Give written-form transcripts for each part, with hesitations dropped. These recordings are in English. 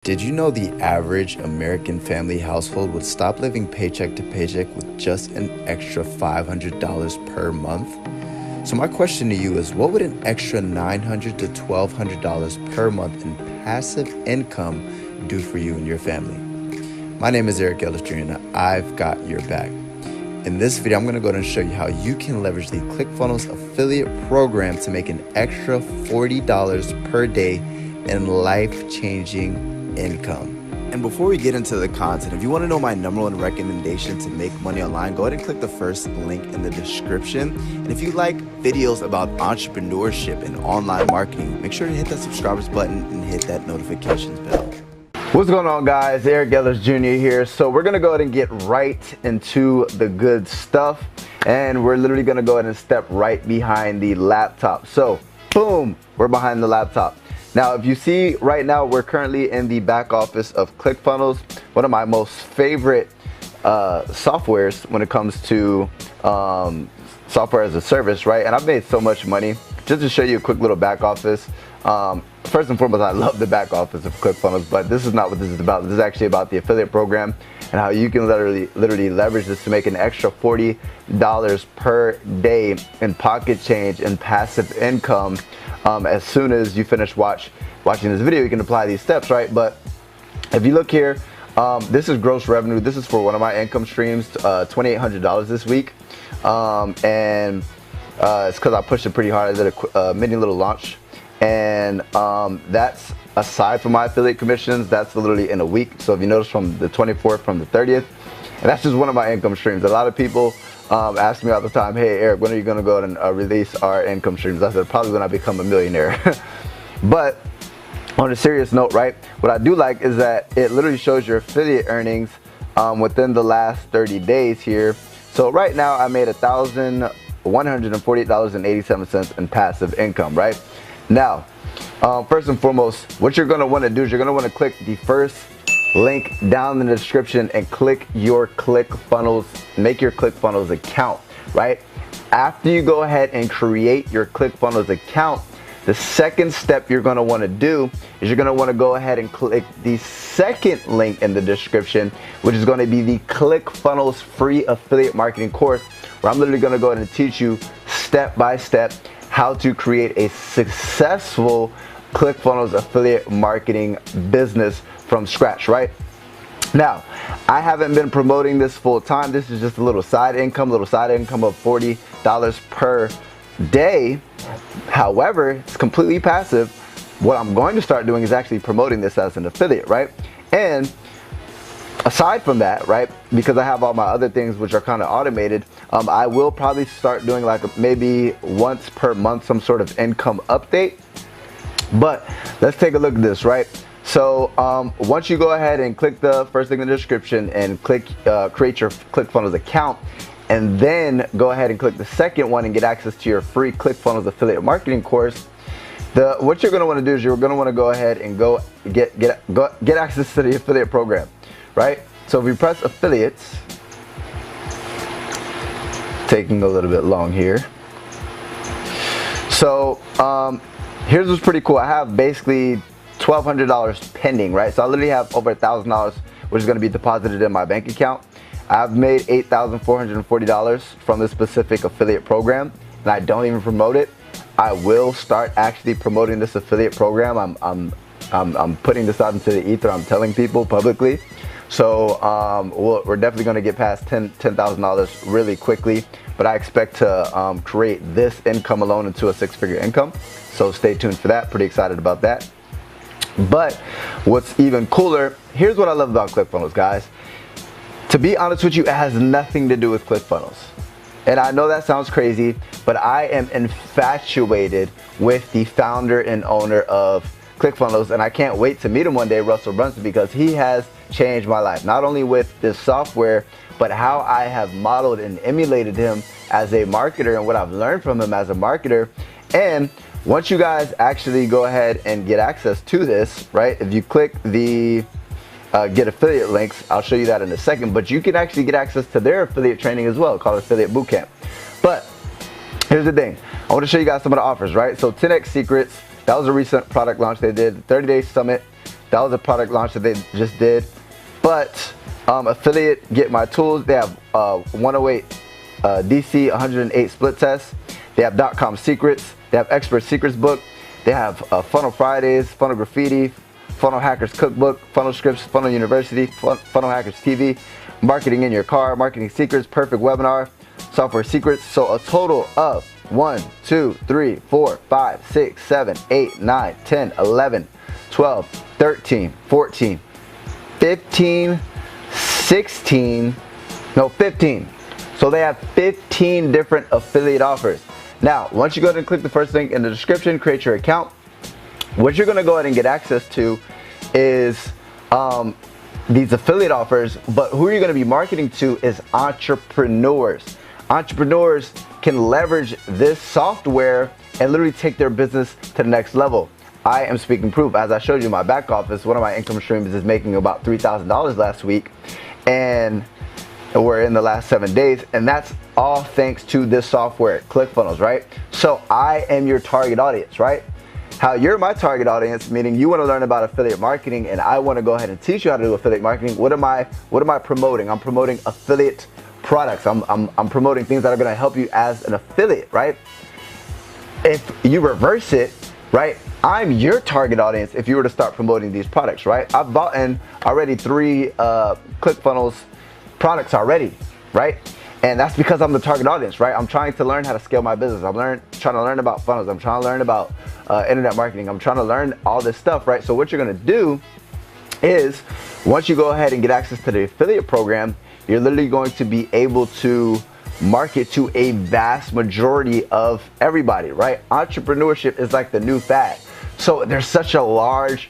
Did you know the average American family household would stop living paycheck to paycheck with just an extra $500 per month? So my question to you is, what would an extra $900 to $1,200 per month in passive income do for you and your family? My name is Eric Ellis Jr. and I've got your back. In this video, I'm going to go ahead and show you how you can leverage the Clickfunnels affiliate program to make an extra $40 per day in life-changing income. And before we get into the content, if you want to know my number one recommendation to make money online, go ahead and click the first link in the description. And if you like videos about entrepreneurship and online marketing, make sure to hit that subscribers button and hit that notifications bell. What's going on, guys? Eric Ellis Jr. here. So we're gonna go ahead and get right into the good stuff, and we're literally gonna go ahead and step right behind the laptop. So boom, we're behind the laptop. Now, if you see right now, we're currently in the back office of Clickfunnels, one of my most favorite softwares when it comes to software as a service, right? And I've made so much money. Just to show you a quick little back office. First and foremost, I love the back office of Clickfunnels, but this is not what this is about. This is actually about the affiliate program and how you can literally leverage this to make an extra $40 per day in pocket change and passive income. As soon as you finish watching this video, you can apply these steps, right? But if you look here, this is gross revenue. This is for one of my income streams, $2,800 this week. It's because I pushed it pretty hard. I did a mini little launch. And that's aside from my affiliate commissions. That's literally in a week. So if you notice, from the 24th, from the 30th, and that's just one of my income streams. A lot of people ask me all the time, hey Eric, when are you going to go and release our income streams? I said, probably when I become a millionaire. But on a serious note, right, what I do like is that it literally shows your affiliate earnings within the last 30 days here. So right now I made $1,148.87 in passive income, right? Now, first and foremost, what you're going to want to do is you're going to want to click the first link down in the description and click your Clickfunnels, make your Clickfunnels account, right? After you go ahead and create your Clickfunnels account, the second step you're going to want to do is you're going to want to go ahead and click the second link in the description, which is going to be the Clickfunnels free affiliate marketing course, where I'm literally going to go ahead and teach you step by step how to create a successful Clickfunnels affiliate marketing business from scratch, right? Now, I haven't been promoting this full time. This is just a little side income of $40 per day. However, it's completely passive. What I'm going to start doing is actually promoting this as an affiliate, right? And aside from that, right, because I have all my other things which are kind of automated, I will probably start doing like maybe once per month some sort of income update. But let's take a look at this, right? So once you go ahead and click the first link in the description and click create your Clickfunnels account, and then go ahead and click the second one and get access to your free Clickfunnels affiliate marketing course, what you're going to want to do is you're going to want to go ahead and get access to the affiliate program, right? So if we press affiliates, taking a little bit long here. So here's what's pretty cool. I have basically $1,200 pending, right? So I literally have over $1,000, which is going to be deposited in my bank account. I've made $8,440 from this specific affiliate program, and I don't even promote it. I will start actually promoting this affiliate program. I'm putting this out into the ether. I'm telling people publicly. So we're definitely going to get past $10,000 really quickly, but I expect to create this income alone into a six-figure income. So stay tuned for that. Pretty excited about that. But what's even cooler, here's what I love about Clickfunnels, guys. To be honest with you, it has nothing to do with Clickfunnels. And I know that sounds crazy, but I am infatuated with the founder and owner of Clickfunnels, and I can't wait to meet him one day, Russell Brunson, because he has changed my life, not only with this software, but how I have modeled and emulated him as a marketer and what I've learned from him as a marketer. And once you guys actually go ahead and get access to this, right, if you click the get affiliate links, I'll show you that in a second, but you can actually get access to their affiliate training as well, called Affiliate Bootcamp. But here's the thing, I want to show you guys some of the offers, right? So 10x Secrets, that was a recent product launch they did, 30-day summit, That was a product launch that they just did. But affiliate, get my tools. They have 108 DC, 108 split tests. They have .com secrets. They have expert secrets book. They have Funnel Fridays, Funnel Graffiti, Funnel Hackers Cookbook, Funnel Scripts, Funnel University, Funnel Hackers TV, Marketing in Your Car, Marketing Secrets, Perfect Webinar, Software Secrets. So a total of 1, 2, 3, 4, 5, 6, 7, 8, 9, 10, 11, 12, 13, 14, 15, 16, no 15. So they have 15 different affiliate offers. Now, once you go ahead and click the first link in the description, create your account, what you're gonna go ahead and get access to is these affiliate offers, but who you're gonna be marketing to is entrepreneurs. Entrepreneurs can leverage this software and literally take their business to the next level. I am speaking proof. As I showed you in my back office, one of my income streams is making about $3,000 last week, and we're in the last 7 days, and that's all thanks to this software, Clickfunnels, right? So I am your target audience, right? How you're my target audience, meaning you want to learn about affiliate marketing, and I want to go ahead and teach you how to do affiliate marketing. What am I promoting? I'm promoting affiliate products. I'm promoting things that are going to help you as an affiliate, right? If you reverse it, right, I'm your target audience if you were to start promoting these products, right? I've bought in already 3 Clickfunnels products already, right? And that's because I'm the target audience, right? I'm trying to learn how to scale my business. I'm trying to learn about funnels. I'm trying to learn about internet marketing. I'm trying to learn all this stuff, right? So what you're gonna do is, once you go ahead and get access to the affiliate program, you're literally going to be able to market to a vast majority of everybody, right? Entrepreneurship is like the new fad. So there's such a large,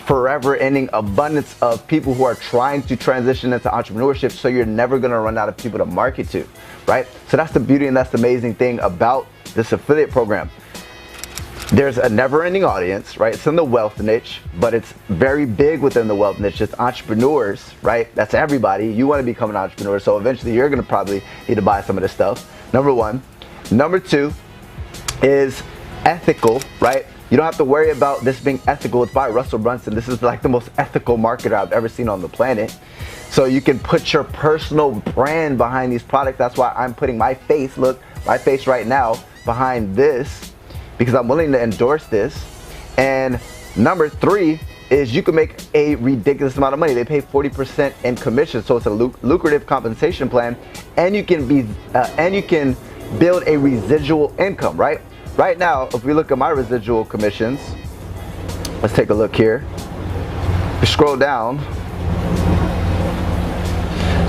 forever ending abundance of people who are trying to transition into entrepreneurship, so you're never going to run out of people to market to, right? So that's the beauty and that's the amazing thing about this affiliate program. There's a never-ending audience, right? It's in the wealth niche, but it's very big within the wealth niche. It's entrepreneurs, right? That's everybody. You want to become an entrepreneur, so eventually you're going to probably need to buy some of this stuff. Number 1. Number 2 is ethical, right? You don't have to worry about this being ethical. It's by Russell Brunson. This is like the most ethical marketer I've ever seen on the planet. So you can put your personal brand behind these products. That's why I'm putting my face, look, my face right now behind this, because I'm willing to endorse this. And number 3 is you can make a ridiculous amount of money. They pay 40% in commission, so it's a lucrative compensation plan, and you can build a residual income, right? Right now, if we look at my residual commissions, let's take a look here. We scroll down.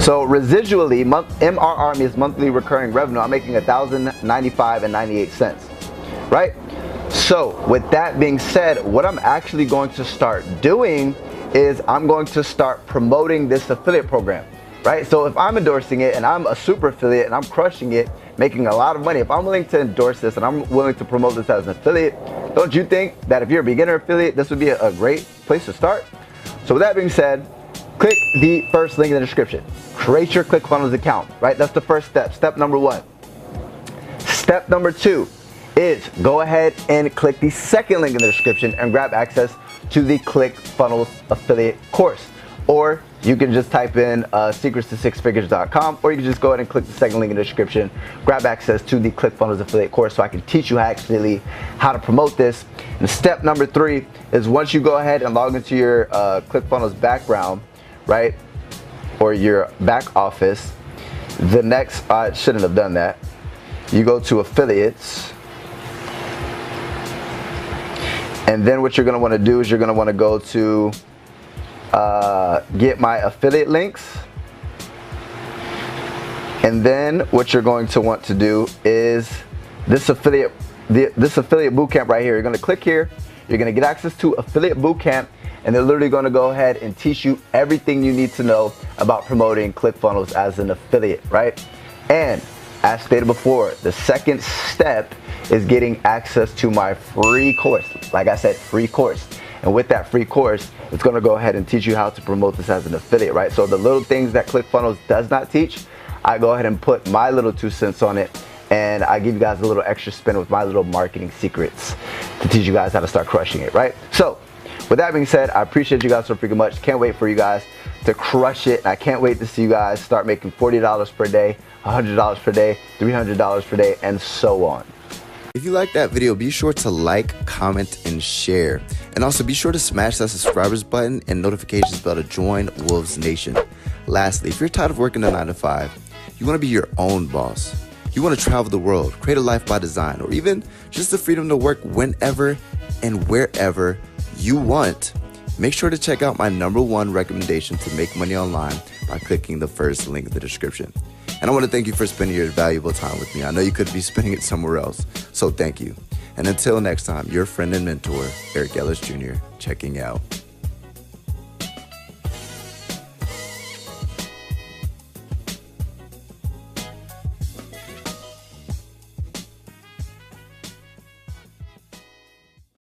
So residually, MRR means monthly recurring revenue. I'm making $1,095.98, right? So with that being said, what I'm actually going to start doing is I'm going to start promoting this affiliate program, right? So if I'm endorsing it and I'm a super affiliate and I'm crushing it, making a lot of money, if I'm willing to endorse this and I'm willing to promote this as an affiliate, don't you think that if you're a beginner affiliate, this would be a great place to start? So with that being said, click the first link in the description. Create your Clickfunnels account, right? That's the first step, step number 1. Step number 2 is go ahead and click the second link in the description and grab access to the Clickfunnels affiliate course. Or you can just type in secretstosixfigures.com, or you can just go ahead and click the second link in the description, grab access to the Clickfunnels affiliate course so I can teach you actually how to promote this. And step number 3 is once you go ahead and log into your Clickfunnels background, right, or your back office, the next, I shouldn't have done that. You go to affiliates, and then what you're going to want to do is you're going to want to go to get my affiliate links, and then what you're going to want to do is this affiliate bootcamp right here. You're going to click here, you're going to get access to affiliate bootcamp, and they're literally going to go ahead and teach you everything you need to know about promoting Clickfunnels as an affiliate, right? And as stated before, the second step is getting access to my free course. Like I said, free course. And with that free course, it's going to go ahead and teach you how to promote this as an affiliate, right? So the little things that Clickfunnels does not teach, I go ahead and put my little 2 cents on it, and I give you guys a little extra spin with my little marketing secrets to teach you guys how to start crushing it, right? So With that being said, I appreciate you guys so freaking much. Can't wait for you guys to crush it. I can't wait to see you guys start making $40 per day, $100 per day, $300 per day, and so on. If you like that video, be sure to like, comment, and share. And also be sure to smash that subscribers button and notifications bell to join Wolves Nation. Lastly, if you're tired of working a 9-to-5, you want to be your own boss. You want to travel the world, create a life by design, or even just the freedom to work whenever and wherever you want. Make sure to check out my #1 recommendation to make money online by clicking the first link in the description. And I want to thank you for spending your valuable time with me. I know you could be spending it somewhere else, so thank you. And until next time, your friend and mentor, Eric Ellis Jr., checking out.